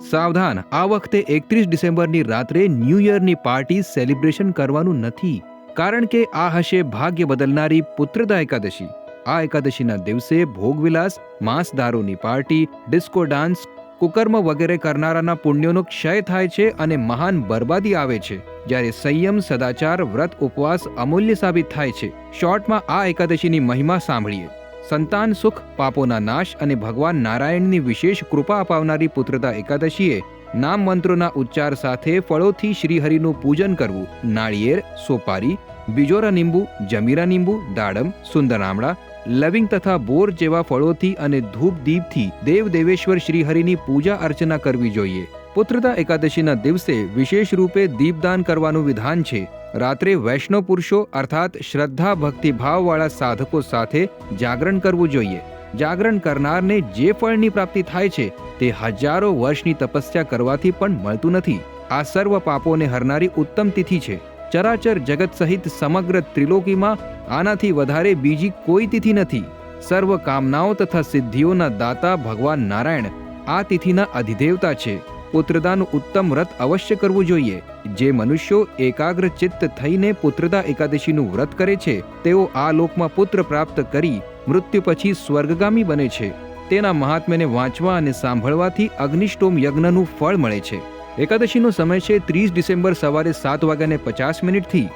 સાવધાન, આ વખતે 31 ડિસેમ્બરની રાત્રે ન્યૂ યરની પાર્ટી સેલિબ્રેશન કરવાનું નથી, કારણ કે આ હશે ભાગ્ય બદલનારી પુત્રદા એકાદશી. આ એકાદશીના દિવસે ભોગવિલાસ, માંસ દારૂની પાર્ટી, ડિસ્કો ડાન્સ, કુકર્મ વગેરે કરનારાના પુણ્યોનો ક્ષય થાય છે અને મહાન બરબાદી આવે છે, જ્યારે સંયમ, સદાચાર, વ્રત, ઉપવાસ અમૂલ્ય સાબિત થાય છે. શોર્ટમાં આ એકાદશીની મહિમા સાંભળીએ. સંતાન સુખ, પાપોના નાશ અને ભગવાન નારાયણની વિશેષ કૃપા અપાવનારી પુત્રદા એકાદશીએ નામ મંત્રોના ઉચ્ચાર સાથે ફળોથી શ્રીહરિનું પૂજન કરવું. નાળિયેર, સોપારી, બિજોરા લીંબુ, જમીરા લીંબુ, દાડમ, સુંદર આમળા, લવિંગ તથા બોર જેવા ફળોથી અને ધૂપ દીપથી દેવ દેવેશ્વર શ્રીહરિની પૂજા અર્ચના કરવી જોઈએ. પુત્રદા એકાદશીના દિવસે વિશેષ રૂપે દીપદાન કરવાનું વિધાન છે. રાત્રે વૈષ્ણવ પુરુષો અર્થાત શ્રદ્ધા ભક્તિભાવવાળા સાધકો સાથે જાગરણ કરવું જોઈએ. જાગરણ કરનારને જે ફળની પ્રાપ્તિ થાય છે તે હજારો વર્ષની તપસ્યા કરવાથી પણ મળતું નથી. આ સર્વ પાપોને હરનારી ઉત્તમ તિથિ છે. ચરાચર જગત સહિત સમગ્ર ત્રિલોકીમાં આનાથી વધારે બીજી કોઈ તિથિ નથી. સર્વ કામનાઓ તથા સિદ્ધિઓના દાતા ભગવાન નારાયણ આ તિથિના અધિદેવતા છે. પુત્રદાનું ઉત્તમ વ્રત અવશ્ય કરવું જોઈએ. જે મનુષ્યો એકાગ્ર ચિત્ત થઈને પુત્રદા એકાદશીનું વ્રત કરે છે તેઓ આ લોકમાં પુત્ર પ્રાપ્ત કરી મૃત્યુ પછી સ્વર્ગગામી બને છે. તેના મહાત્મ્યને વાંચવા અને સાંભળવાથી અગ્નિષ્ટોમ યજ્ઞનું ફળ મળે છે. એકાદશીનો સમય છે 30 ડિસેમ્બર સવારે 7:50 થી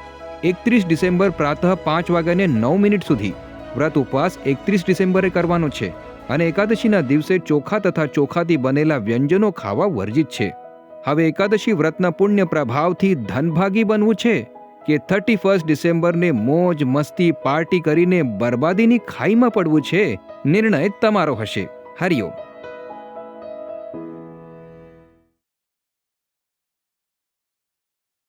31 ડિસેમ્બર પ્રાતઃ 5:09 સુધી. વ્રત ઉપવાસ 31 ડિસેમ્બરે કરવાનો છે અને એકાદશીના દિવસે ચોખા તથા ચોખાથી બનેલા વ્યંજનો ખાવા વર્જિત છે. હવે એકાદશી વ્રતના પુણ્ય પ્રભાવથી ધનભાગી બનવું છે કે 31 ડિસેમ્બરને મોજ મસ્તી પાર્ટી કરીને બરબાદીની ખાઈમાં પડવું છે, નિર્ણય તમારો હશે. હરિઓમ.